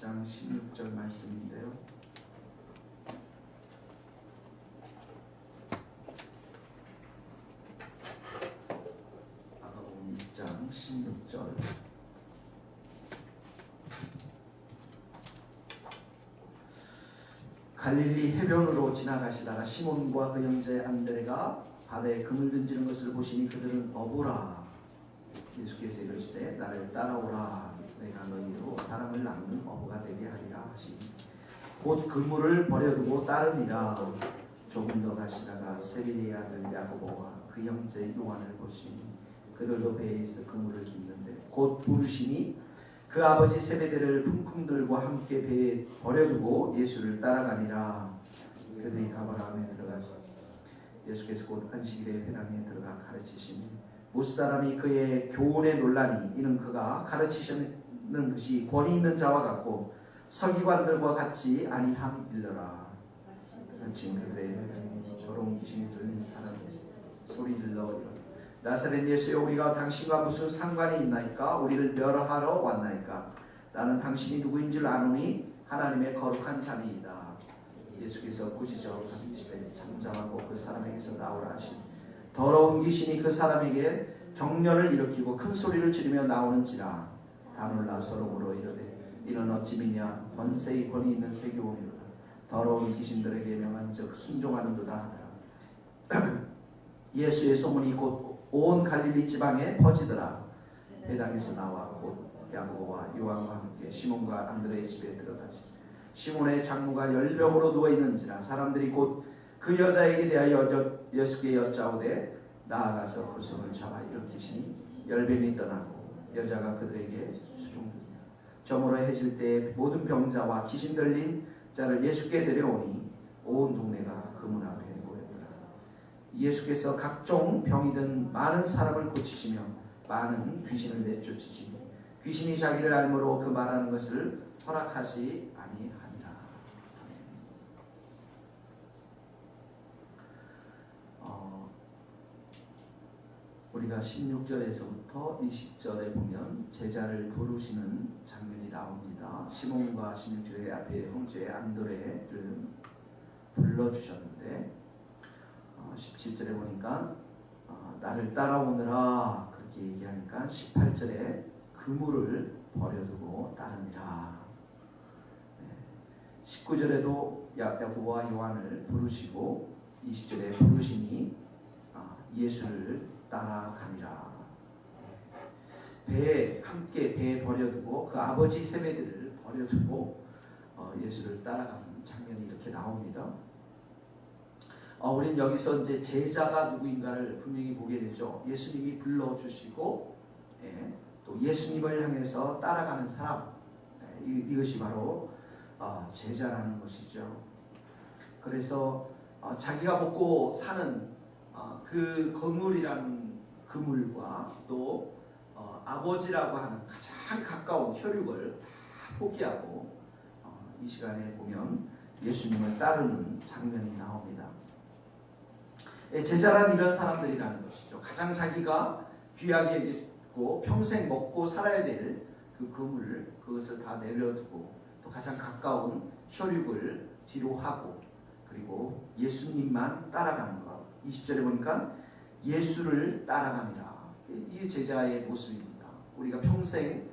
1장 16절 말씀인데요. 마가복음 1장 16절. 갈릴리 해변으로 지나가시다가 시몬과 그 형제 안드레가 바다에 금을 던지는 것을 보시니 그들은 어부라. 예수께서 이르시되 나를 따라오라. 내가 너희로 사람을 낚는 어부가 되게 하리라 하시니 곧 그물을 버려두고 따르니라. 조금 더 가시다가 세베대의 아들 야고보와 그 형제 요한을 보시니 그들도 배에 있어 그물을 깁는데 곧 부르시니 그 아버지 세베대를 품꾼들과 함께 배에 버려두고 예수를 따라가니라. 그들이 가버나움에 들어가서 예수께서 곧 안식일에 회당에 들어가 가르치시니 무사람이 그의 교훈에 놀라니 이는 그가 가르치시는 것이 권위 있는 자와 같고 서기관들과 같이 아니함일러라. 마침 그들의 회당에 조롱 귀신이 들린 사람이 소리 질러 나사렛 예수여 우리가 당신과 무슨 상관이 있나이까? 우리를 멸하러 왔나이까? 나는 당신이 누구인 줄 아노니 하나님의 거룩한 자니이다. 예수께서 꾸짖어 가르치시되 잠잠하고 그 사람에게서 나오라 하시니 더러운 귀신이 그 사람에게 경련을 일으키고 큰 소리를 지르며 나오는지라. 다 놀라 서로 물어 이르되 이는 어찌 미냐? 권세의 권위 있는 세교원이로다. 더러운 귀신들에게 명한즉 순종하는도다 하더라. 예수의 소문이 곧 온 갈릴리 지방에 퍼지더라. 회당에서 나와 곧 야고보와 요한과 함께 시몬과 안드레의 집에 들어가시. 시몬의 장모가 열병으로 누워 있는지라. 사람들이 곧 그 여자에게 대하여 예수께 여짜오되 나아가서 그 손을 잡아 일으키시니 열병이 떠나고 여자가 그들에게 수종되니라. 저물어 해질 때 모든 병자와 귀신 들린 자를 예수께 데려오니 온 동네가 그 문 앞에 모였더라. 예수께서 각종 병이든 많은 사람을 고치시며 많은 귀신을 내쫓으시니 귀신이 자기를 알므로 그 말하는 것을 허락하시 아니하니라. 우리가 16절에서부터 20절에 보면 제자를 부르시는 장면이 나옵니다. 시몬과 16절에 앞에 형제 안드레를 불러주셨는데 17절에 보니까 나를 따라오느라 그렇게 얘기하니까 18절에 그물을 버려두고 따르니라. 19절에도 야고보와 요한을 부르시고 20절에 부르시니 예수를 따라가니라. 함께 배에 버려두고 그 아버지 세베대를 버려두고 예수를 따라가는 장면이 이렇게 나옵니다. 우리는 여기서 이제 제자가 누구인가를 분명히 보게 되죠. 예수님이 불러주시고 또 예수님을 향해서 따라가는 사람, 이것이 바로 제자라는 것이죠. 그래서 자기가 먹고 사는 그 건물이라는 그물과 또 아버지라고 하는 가장 가까운 혈육을 다 포기하고 이 시간에 보면 예수님을 따르는 장면이 나옵니다. 제자란 이런 사람들이라는 것이죠. 가장 자기가 귀하게 여기고 평생 먹고 살아야 될 그 그물, 그것을 다 내려두고 또 가장 가까운 혈육을 뒤로 하고 그리고 예수님만 따라가는 것. 20절에 보니까 예수를 따라가니라. 이 제자의 모습입니다. 우리가 평생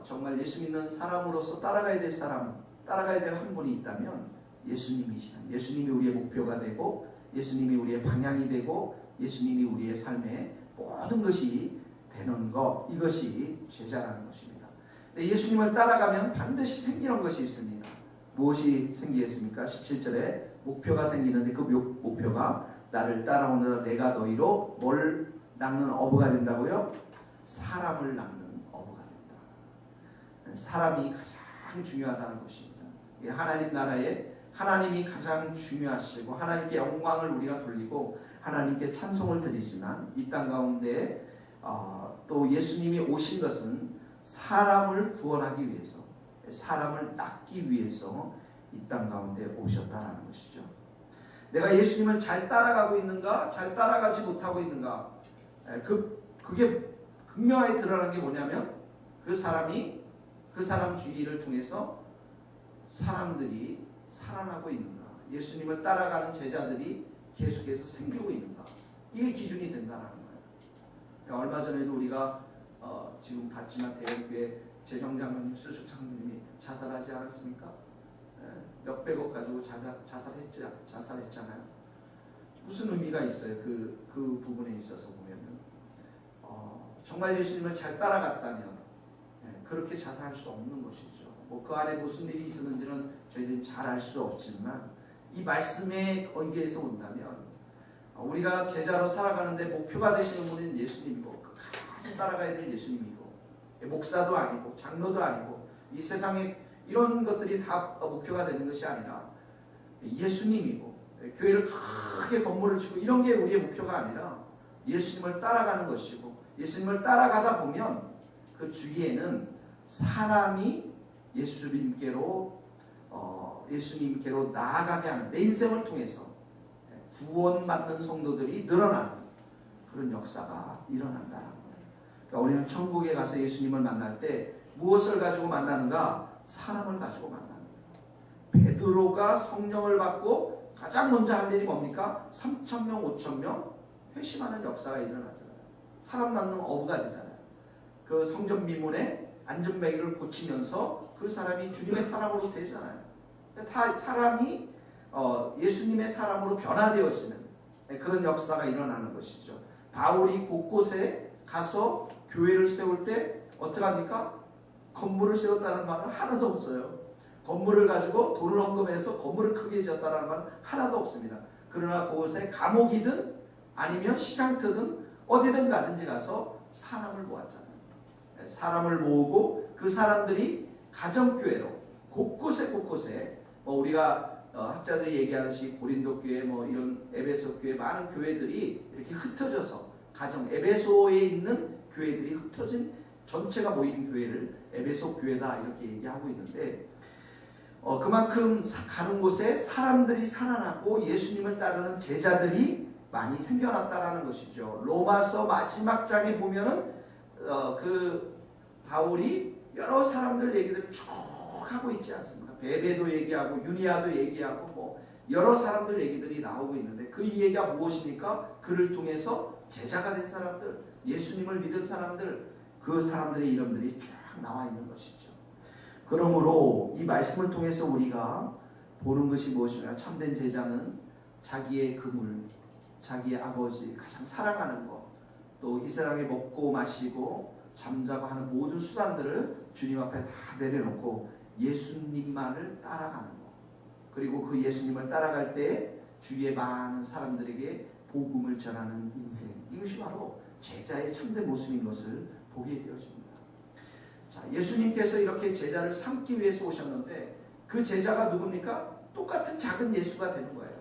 정말 예수 믿는 사람으로서 따라가야 될 사람, 따라가야 될 한 분이 있다면 예수님이시라. 예수님이 우리의 목표가 되고 예수님이 우리의 방향이 되고 예수님이 우리의 삶의 모든 것이 되는 것, 이것이 제자라는 것입니다. 근데 예수님을 따라가면 반드시 생기는 것이 있습니다. 무엇이 생기겠습니까? 17절에 목표가 생기는데 그 목표가 나를 따라오느라 내가 너희로 뭘 낚는 어부가 된다고요? 사람을 낚는 어부가 된다. 사람이 가장 중요하다는 것입니다. 하나님 나라에 하나님이 가장 중요하시고 하나님께 영광을 우리가 돌리고 하나님께 찬송을 드리지만 이 땅 가운데 또 예수님이 오신 것은 사람을 구원하기 위해서, 사람을 낚기 위해서 이 땅 가운데 오셨다라는 것이죠. 내가 예수님을 잘 따라가고 있는가, 잘 따라가지 못하고 있는가, 그게 극명하게 드러나는 게 뭐냐면 그 사람이 그 사람 주의를 통해서 사람들이 살아나고 있는가? 예수님을 따라가는 제자들이 계속해서 생기고 있는가? 이게 기준이 된다는 거예요. 얼마 전에도 우리가 지금 봤지만 대형교회 재정장로님, 수석장로님이 자살하지 않았습니까? 몇백억 가지고 자살했잖아요. 무슨 의미가 있어요? 그 부분에 있어서 보면은 정말 예수님을 잘 따라갔다면 그렇게 자살할 수 없는 것이죠. 뭐 그 안에 무슨 일이 있었는지는 저희들이 잘 알 수 없지만 이 말씀에 의해서 온다면 우리가 제자로 살아가는데 목표가 되시는 분은 예수님이고 끝까지 따라가야 될 예수님이고 목사도 아니고 장로도 아니고 이 세상에 이런 것들이 다 목표가 되는 것이 아니라 예수님이고 교회를 크게 건물을 짓고 이런 게 우리의 목표가 아니라 예수님을 따라가는 것이고 예수님을 따라가다 보면 그 주위에는 사람이 예수님께로 나아가게 하는 내 인생을 통해서 구원받는 성도들이 늘어나는 그런 역사가 일어난다는 거예요. 그러니까 우리는 천국에 가서 예수님을 만날 때 무엇을 가지고 만나는가? 사람을 가지고 만나는 거예요. 베드로가 성령을 받고 가장 먼저 할 일이 뭡니까? 3,000명, 5,000명 회심하는 역사가 일어나잖아요. 사람 낳는 어부가 되잖아요. 그 성전 미문에 안전뱅이를 고치면서 그 사람이 주님의 사람으로 되잖아요. 다 사람이 예수님의 사람으로 변화되어지는 그런 역사가 일어나는 것이죠. 바울이 곳곳에 가서 교회를 세울 때 어떻게 합니까? 건물을 세웠다는 말은 하나도 없어요. 건물을 가지고 돈을 헌금해서 건물을 크게 지었다는 말은 하나도 없습니다. 그러나 그곳에 감옥이든 아니면 시장터든 어디든 가든지 가서 사람을 모았잖아요. 사람을 모으고 그 사람들이 가정교회로 곳곳에 우리가 학자들이 얘기하듯이 고린도 교회 이런 에베소 교회 많은 교회들이 이렇게 흩어져서 가정 에베소에 있는 교회들이 흩어진 전체가 모인 교회를 에베소 교회다 이렇게 얘기하고 있는데 그만큼 가는 곳에 사람들이 살아나고 예수님을 따르는 제자들이 많이 생겨났다라는 것이죠. 로마서 마지막 장에 보면은 그 바울이 여러 사람들 얘기들을 쭉 하고 있지 않습니까? 베베도 얘기하고 유니아도 얘기하고 여러 사람들 얘기들이 나오고 있는데 그 얘기가 무엇입니까? 그를 통해서 제자가 된 사람들, 예수님을 믿은 사람들, 그 사람들의 이름들이 쫙 나와 있는 것이죠. 그러므로 이 말씀을 통해서 우리가 보는 것이 무엇입니까? 참된 제자는 자기의 그물, 자기의 아버지, 가장 사랑하는 것, 또 이 세상에 먹고 마시고 잠자고 하는 모든 수단들을 주님 앞에 다 내려놓고 예수님만을 따라가는 것. 그리고 그 예수님을 따라갈 때 주위의 많은 사람들에게 복음을 전하는 인생. 이것이 바로 제자의 참된 모습인 것을 보게 되어집니다. 자, 예수님께서 이렇게 제자를 삼기 위해서 오셨는데 그 제자가 누굽니까? 똑같은 작은 예수가 되는 거예요.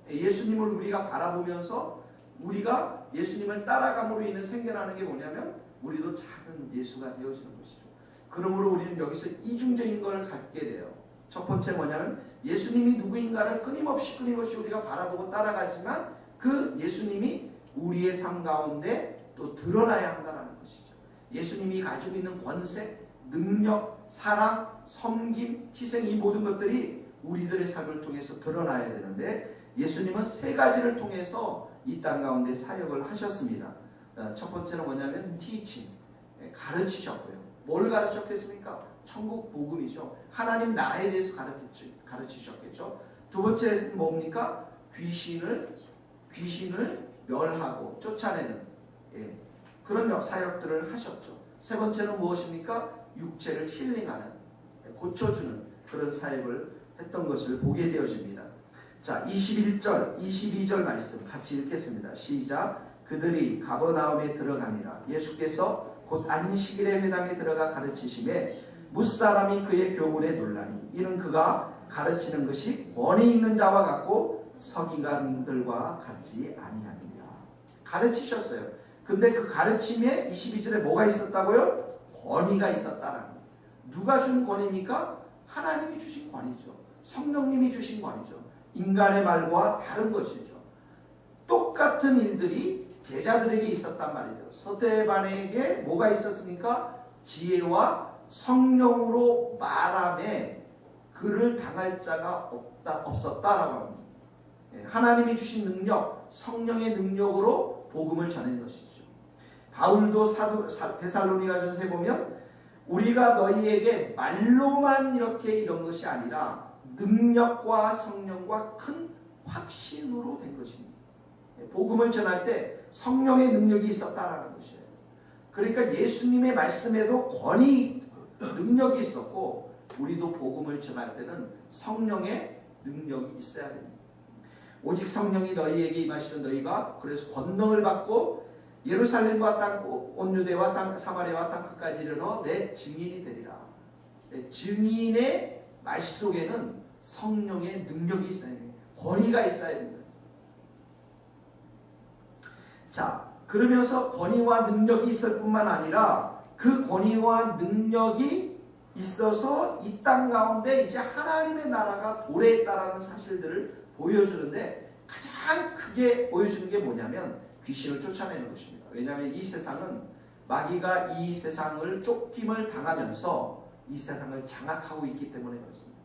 예수님을 우리가 바라보면서 우리가 예수님을 따라감으로 인해 생겨나는 게 뭐냐면 우리도 작은 예수가 되어지는 것이죠. 그러므로 우리는 여기서 이중적인 걸 갖게 돼요. 첫 번째 뭐냐면 예수님이 누구인가를 끊임없이 우리가 바라보고 따라가지만 그 예수님이 우리의 삶 가운데 또 드러나야 한다는 것이죠. 예수님이 가지고 있는 권세, 능력, 사랑, 섬김, 희생 이 모든 것들이 우리들의 삶을 통해서 드러나야 되는데 예수님은 세 가지를 통해서 이 땅 가운데 사역을 하셨습니다. 첫 번째는 뭐냐면 teaching, 가르치셨고요. 뭘 가르쳤겠습니까? 천국 복음이죠. 하나님 나라에 대해서 가르치셨겠죠. 두 번째는 뭡니까? 귀신을 멸하고 쫓아내는 그런 사역들을 하셨죠. 세 번째는 무엇입니까? 육체를 힐링하는, 고쳐주는 그런 사역을 했던 것을 보게 되어집니다. 자, 21절, 22절 말씀 같이 읽겠습니다. 시작. 그들이 가버나움에 들어가니라. 예수께서 곧 안식일의 회당에 들어가 가르치심에 무사람이 그의 교훈에 놀라니 이는 그가 가르치는 것이 권위 있는 자와 같고 서기관들과 같지 아니하니라. 가르치셨어요. 근데 그 가르침에 22절에 뭐가 있었다고요? 권위가 있었다라는 거예요. 누가 준 권위입니까? 하나님이 주신 권위죠. 성령님이 주신 권위죠. 인간의 말과 다른 것이죠. 똑같은 일들이 제자들에게 있었단 말이죠. 스데반에게 뭐가 있었습니까? 지혜와 성령으로 말함에 그를 당할 자가 없었다라고 합니다. 하나님이 주신 능력, 성령의 능력으로 복음을 전하는 것이죠. 바울도 데살로니가전서에 보면 우리가 너희에게 말로만 이렇게 이런 것이 아니라 능력과 성령과 큰 확신으로 된 것입니다. 복음을 전할 때 성령의 능력이 있었다라는 것이에요. 그러니까 예수님의 말씀에도 권위, 능력이 있었고 우리도 복음을 전할 때는 성령의 능력이 있어야 됩니다. 오직 성령이 너희에게 임하시면 너희가 그래서 권능을 받고 예루살렘과 땅, 온 유대와 땅, 사마리아와 땅 끝까지 이르러 내 증인이 되리라. 증인의 말 속에는 성령의 능력이 있어야 됩니다. 권위가 있어야 됩니다. 자, 그러면서 권위와 능력이 있을 뿐만 아니라 그 권위와 능력이 있어서 이 땅 가운데 이제 하나님의 나라가 도래했다라는 사실들을 보여주는데 가장 크게 보여주는 게 뭐냐면 귀신을 쫓아내는 것입니다. 왜냐하면 이 세상은 마귀가 이 세상을 쫓김을 당하면서 이 세상을 장악하고 있기 때문에 그렇습니다.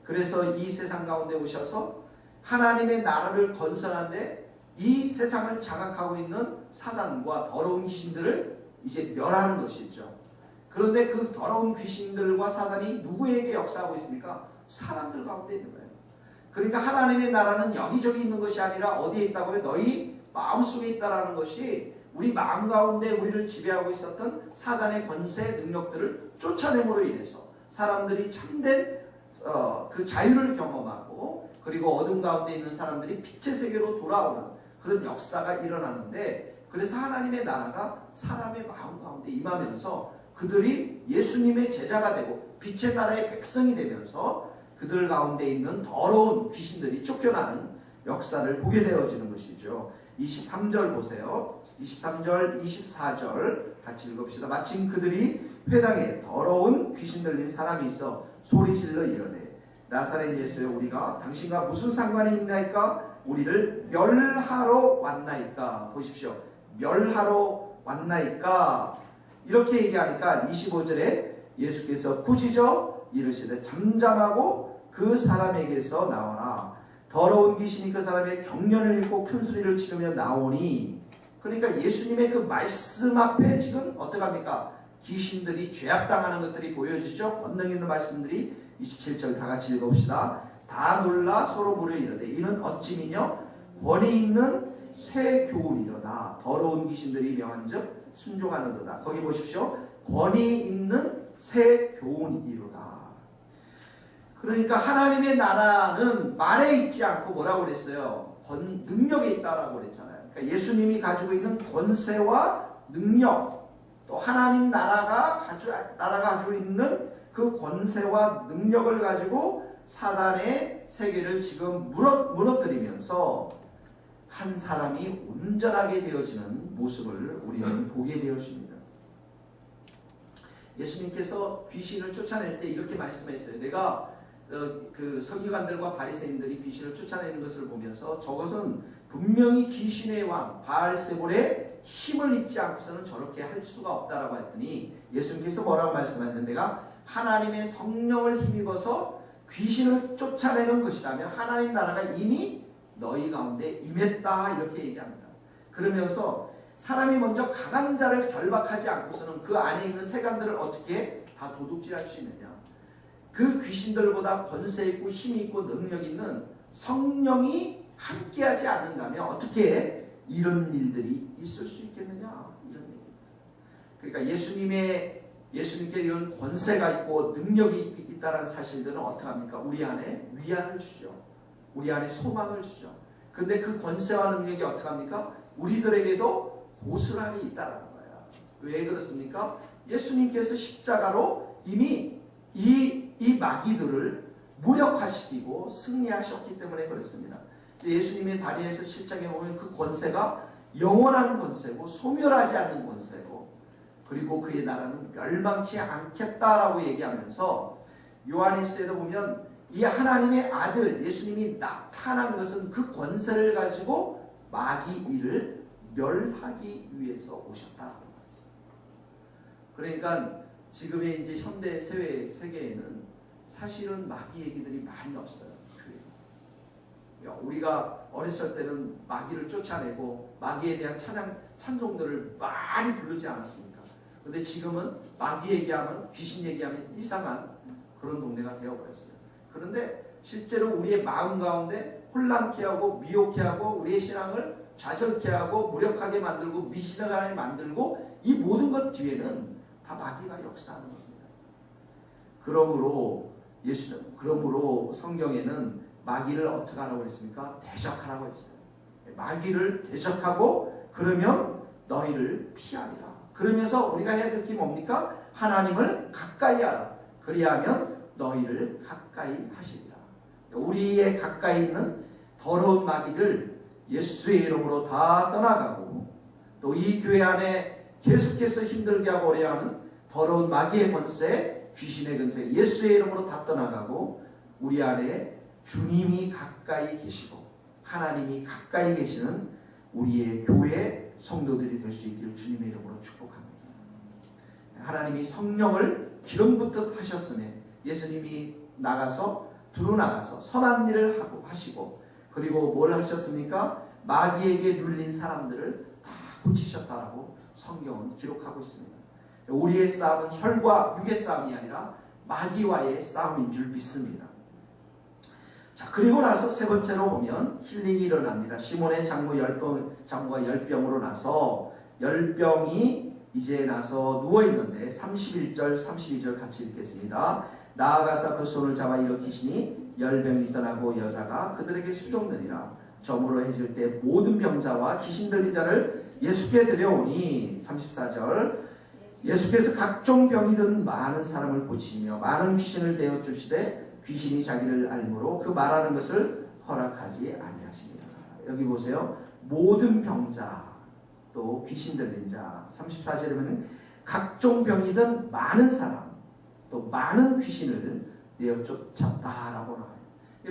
그래서 이 세상 가운데 오셔서 하나님의 나라를 건설하는데 이 세상을 장악하고 있는 사단과 더러운 귀신들을 이제 멸하는 것이죠. 그런데 그 더러운 귀신들과 사단이 누구에게 역사하고 있습니까? 사람들 가운데 있는 거예요. 그러니까 하나님의 나라는 여기저기 있는 것이 아니라 어디에 있다고 하면 너희 마음속에 있다라는 것이 우리 마음 가운데 우리를 지배하고 있었던 사단의 권세 능력들을 쫓아냄으로 인해서 사람들이 참된 그 자유를 경험하고 그리고 어둠 가운데 있는 사람들이 빛의 세계로 돌아오는 그런 역사가 일어나는데 그래서 하나님의 나라가 사람의 마음 가운데 임하면서 그들이 예수님의 제자가 되고 빛의 나라의 백성이 되면서 그들 가운데 있는 더러운 귀신들이 쫓겨나는 역사를 보게 되어지는 것이죠. 23절 보세요. 23절, 24절 같이 읽읍시다. 마침 그들이 회당에 더러운 귀신 들린 사람이 있어 소리질러 이르되 나사렛 예수여 우리가 당신과 무슨 상관이 있나이까? 우리를 멸하러 왔나이까? 보십시오. 멸하러 왔나이까? 이렇게 얘기하니까 25절에 예수께서 꾸짖어 이르시되 잠잠하고 그 사람에게서 나오라. 더러운 귀신이 그 사람의 경련을 읽고 큰 소리를 치르며 나오니 그러니까 예수님의 그 말씀 앞에 지금 어떡합니까? 귀신들이 죄악당하는 것들이 보여지죠. 권능 있는 말씀들이 27절 다 같이 읽어봅시다. 다 놀라 서로 물어 이르되 이는 어찌미뇨 권위 있는 새 교훈이로다. 더러운 귀신들이 명한즉 순종하는도다. 거기 보십시오. 권위 있는 새 교훈이로다. 그러니까 하나님의 나라는 말에 있지 않고 뭐라고 그랬어요? 능력에 있다라고 그랬잖아요. 그러니까 예수님이 가지고 있는 권세와 능력 또 하나님 나라가 가지고 있는 그 권세와 능력을 가지고 사단의 세계를 지금 무너뜨리면서 한 사람이 온전하게 되어지는 모습을 우리는 보게 되어집니다. 예수님께서 귀신을 쫓아낼 때 이렇게 말씀했어요. 내가 그 서기관들과 바리새인들이 귀신을 쫓아내는 것을 보면서 저것은 분명히 귀신의 왕 바알세볼의 힘을 입지 않고서는 저렇게 할 수가 없다라고 했더니 예수님께서 뭐라고 말씀하셨는데 내가 하나님의 성령을 힘입어서 귀신을 쫓아내는 것이라면 하나님 나라가 이미 너희 가운데 임했다 이렇게 얘기합니다. 그러면서 사람이 먼저 강한 자를 결박하지 않고서는 그 안에 있는 세간들을 어떻게 다 도둑질할 수 있느냐. 그 귀신들보다 권세 있고 힘이 있고 능력 있는 성령이 함께하지 않는다면 어떻게 이런 일들이 있을 수 있겠느냐 이런 얘기입니다. 그러니까 예수님께 이런 권세가 있고 능력이 있다는 사실들은 어떻게 합니까? 우리 안에 위안을 주죠. 우리 안에 소망을 주죠. 근데 그 권세와 능력이 어떻게 합니까? 우리들에게도 고스란히 있다는 거예요. 왜 그렇습니까? 예수님께서 십자가로 이미 이 마귀들을 무력화시키고 승리하셨기 때문에 그렇습니다. 예수님의 다리에서 실장에 보면 그 권세가 영원한 권세고 소멸하지 않는 권세고 그리고 그의 나라는 멸망치 않겠다라고 얘기하면서 요한일서에도 보면 이 하나님의 아들 예수님이 나타난 것은 그 권세를 가지고 마귀 일을 멸하기 위해서 오셨다라고 말했어요. 그러니까 지금의 이제 현대 세계에는 사실은 마귀 얘기들이 많이 없어요. 우리가 어렸을 때는 마귀를 쫓아내고 마귀에 대한 찬송들을 많이 부르지 않았습니까? 근데 지금은 마귀 얘기하면, 귀신 얘기하면 이상한 그런 동네가 되어버렸어요. 그런데 실제로 우리의 마음 가운데 혼란케 하고 미혹케 하고 우리의 신앙을 좌절케 하고 무력하게 만들고 미신하게 만들고 이 모든 것 뒤에는 다 마귀가 역사하는 겁니다. 그러므로 성경에는 마귀를 어떻게 하라고 했습니까? 대적하라고 했어요. 마귀를 대적하고 그러면 너희를 피하리라. 그러면서 우리가 해야 될 게 뭡니까? 하나님을 가까이 하라. 그리하면 너희를 가까이 하시리라. 우리의 가까이 있는 더러운 마귀들 예수의 이름으로 다 떠나가고 또 이 교회 안에 계속해서 힘들게 하고 오래하는 더러운 마귀의 권세, 귀신의 권세 예수의 이름으로 다 떠나가고 우리 안에 주님이 가까이 계시고 하나님이 가까이 계시는 우리의 교회 성도들이 될 수 있기를 주님의 이름으로 축복합니다. 하나님이 성령을 기름 붓듯 하셨으니 예수님이 두루 나가서 선한 일을 하시고 그리고 뭘 하셨습니까? 마귀에게 눌린 사람들을 다 고치셨다라고 성경은 기록하고 있습니다. 우리의 싸움은 혈과 육의 싸움이 아니라 마귀와의 싸움인 줄 믿습니다. 자, 그리고 나서 세 번째로 보면 힐링이 일어납니다. 시몬의 장모가 열병으로 나서 열병이 이제 나서 누워있는데 31절 32절 같이 읽겠습니다. 나아가서 그 손을 잡아 일으키시니 열병이 떠나고 여자가 그들에게 수종되니라. 점으로 해줄 때 모든 병자와 귀신 들린 자를 예수께 데려오니 34절 예수께서 각종 병이 든 많은 사람을 고치시며 많은 귀신을 내어 주시되 귀신이 자기를 알므로 그 말하는 것을 허락하지 아니하시니라. 여기 보세요. 모든 병자 또 귀신 들린 자 34절에 보면 각종 병이든 많은 사람 또 많은 귀신을 내어 쫓았다라고 나와요.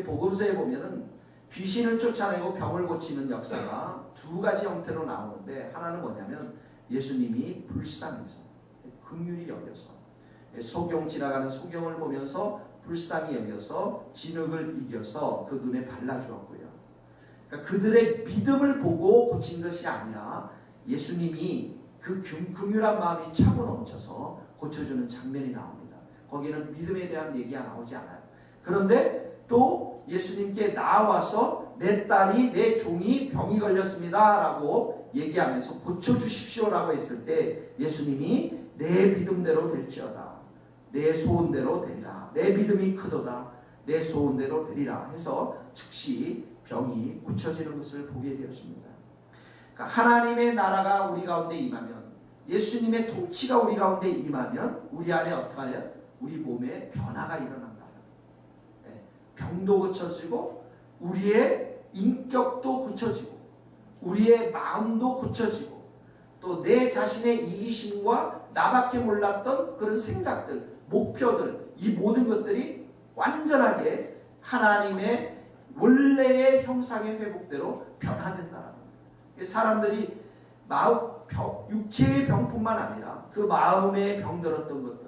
복음서에 보면은 귀신을 쫓아내고 병을 고치는 역사가 두 가지 형태로 나오는데 하나는 뭐냐면 예수님이 불쌍해서 긍휼히 여겨서 소경 지나가는 소경을 보면서 불쌍히 여겨서 진흙을 이겨서 그 눈에 발라주었고요. 그러니까 그들의 믿음을 보고 고친 것이 아니라 예수님이 그 긍휼한 마음이 차고 넘쳐서 고쳐주는 장면이 나옵니다. 거기에는 믿음에 대한 얘기가 나오지 않아요. 그런데 또 예수님께 나와서 내 딸이 내 종이 병이 걸렸습니다 라고 얘기하면서 고쳐주십시오 라고 했을 때 예수님이 내 믿음대로 될지어다 내 소원대로 되리라 내 믿음이 크도다 내 소원대로 되리라 해서 즉시 병이 고쳐지는 것을 보게 되었습니다. 그러니까 하나님의 나라가 우리 가운데 임하면 예수님의 통치가 우리 가운데 임하면 우리 안에 어떻게 하냐? 우리 몸에 변화가 일어난다. 병도 고쳐지고 우리의 인격도 고쳐지고 우리의 마음도 고쳐지고 또 내 자신의 이기심과 나밖에 몰랐던 그런 생각들, 목표들 이 모든 것들이 완전하게 하나님의 원래의 형상의 회복대로 변화된다는 거예요. 사람들이 육체의 병뿐만 아니라 그 마음의 병들었던 것들,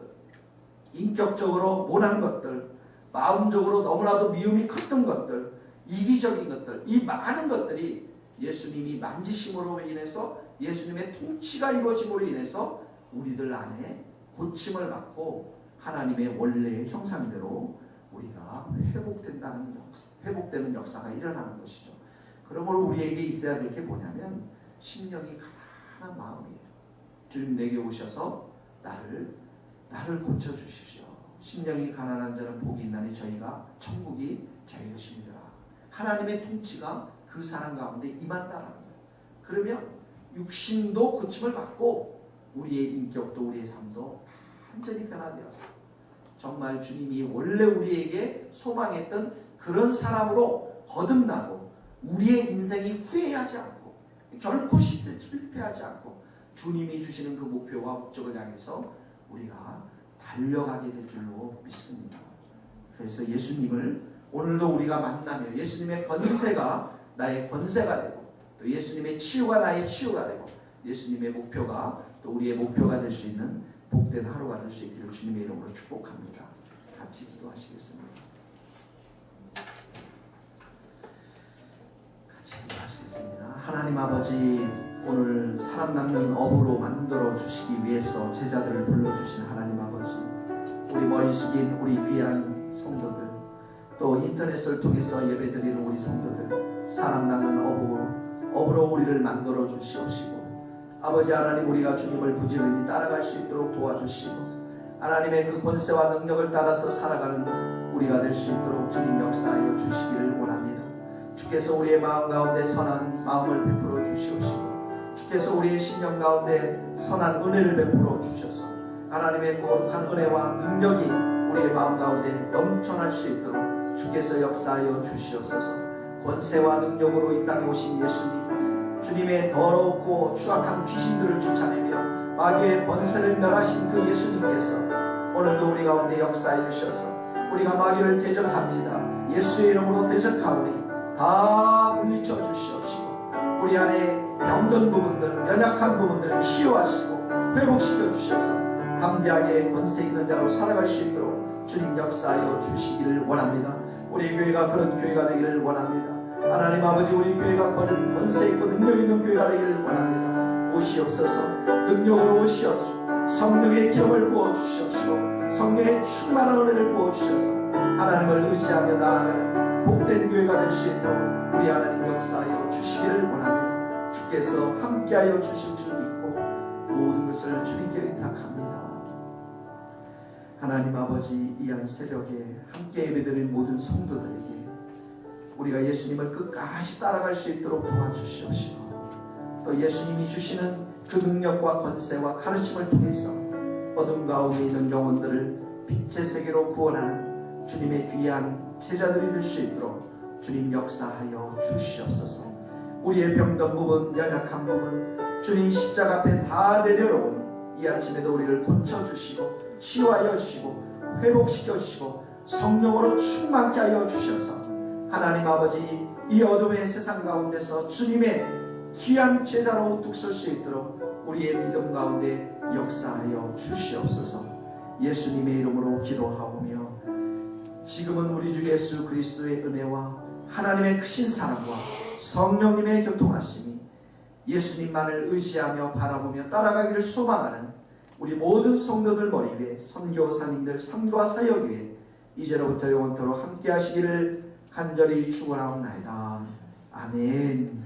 인격적으로 모난 것들, 마음적으로 너무나도 미움이 컸던 것들, 이기적인 것들, 이 많은 것들이 예수님이 만지심으로 인해서 예수님의 통치가 이루어짐으로 인해서 우리들 안에 고침을 받고 하나님의 원래의 형상대로 우리가 회복되는 역사가 일어나는 것이죠. 그러므로 우리에게 있어야 될 게 뭐냐면 심령이 가난한 마음이에요. 주님 내게 오셔서 나를 고쳐주십시오. 심령이 가난한 자는 복이 있나니 천국이 저희 것입니다. 하나님의 통치가 그 사람 가운데 임한다라는 거예요. 그러면 육신도 고침을 받고 우리의 인격도 우리의 삶도 완전히 변화되어서 정말 주님이 원래 우리에게 소망했던 그런 사람으로 거듭나고 우리의 인생이 후회하지 않고 결코 실패하지 않고 주님이 주시는 그 목표와 목적을 향해서 우리가 달려가게 될 줄로 믿습니다. 그래서 예수님을 오늘도 우리가 만나며 예수님의 권세가 나의 권세가 되고 또 예수님의 치유가 나의 치유가 되고 예수님의 목표가 또 우리의 목표가 될 수 있는 복된 하루가 될 수 있기를 주님의 이름으로 축복합니다. 같이 기도하시겠습니다. 같이 기도하시겠습니다. 하나님 아버지, 오늘 사람 낚는 어부로 만들어 주시기 위해서 제자들을 불러주신 하나님 아버지, 우리 머리 숙인 우리 귀한 성도들, 또 인터넷을 통해서 예배드리는 우리 성도들, 사람 낚는 어부로 우리를 만들어 주시옵시고, 아버지 하나님, 우리가 주님을 부지런히 따라갈 수 있도록 도와주시고, 하나님의 그 권세와 능력을 따라서 살아가는 우리가 될 수 있도록 주님 역사하여 주시기를 원합니다. 주께서 우리의 마음 가운데 선한 마음을 베풀어 주시옵시고, 주께서 우리의 신령 가운데 선한 은혜를 베풀어 주셔서 하나님의 거룩한 은혜와 능력이 우리의 마음 가운데 넘쳐날 수 있도록 주께서 역사하여 주시옵소서. 권세와 능력으로 이 땅에 오신 예수님, 주님의 더럽고 추악한 귀신들을 쫓아내며 마귀의 권세를 멸하신 그 예수님께서 오늘도 우리 가운데 역사해 주셔서 우리가 마귀를 대적합니다. 예수의 이름으로 대적하오니 다 물리쳐 주시옵시고, 우리 안에 병든 부분들, 연약한 부분들 치유하시고 회복시켜 주셔서 담대하게 권세 있는 자로 살아갈 수 있도록 주님 역사하여 주시기를 원합니다. 우리 교회가 그런 교회가 되기를 원합니다. 하나님 아버지, 우리 교회가 그런 권세 있고 능력 있는 교회가 되기를 원합니다. 오시옵소서. 능력으로 오시옵소서. 성령의 기름을 부어주시옵시고 성령의 충만한 은혜를 부어주셔서 하나님을 의지하며 나아가는 복된 교회가 될 수 있도록 우리 하나님 역사하여 주시기를 원합니다. 주께서 함께하여 주실 줄 믿고 모든 것을 주님께 의탁합니다. 하나님 아버지, 이한 새벽에 함께 예배드린 모든 성도들에게 우리가 예수님을 끝까지 따라갈 수 있도록 도와주시옵시고, 또 예수님이 주시는 그 능력과 권세와 가르침을 통해서 어둠 가운데 있는 영혼들을 빛의 세계로 구원하는 주님의 귀한 제자들이 될 수 있도록 주님 역사하여 주시옵소서. 우리의 병든 부분, 연약한 부분 주님 십자가 앞에 다 내려놓으니 이 아침에도 우리를 고쳐주시고 치유하여 주시고 회복시켜 주시고 성령으로 충만케 하여 주셔서 하나님 아버지, 이 어둠의 세상 가운데서 주님의 귀한 제자로 우뚝 설 수 있도록 우리의 믿음 가운데 역사하여 주시옵소서. 예수님의 이름으로 기도하오며, 지금은 우리 주 예수 그리스도의 은혜와 하나님의 크신 사랑과 성령님의 교통하심이 예수님만을 의지하며 바라보며 따라가기를 소망하는 우리 모든 성도들 머리 위에, 선교사님들 선교와 사역 위에 이제로부터 영원토록 함께 하시기를 간절히 축원하옵나이다. 아멘.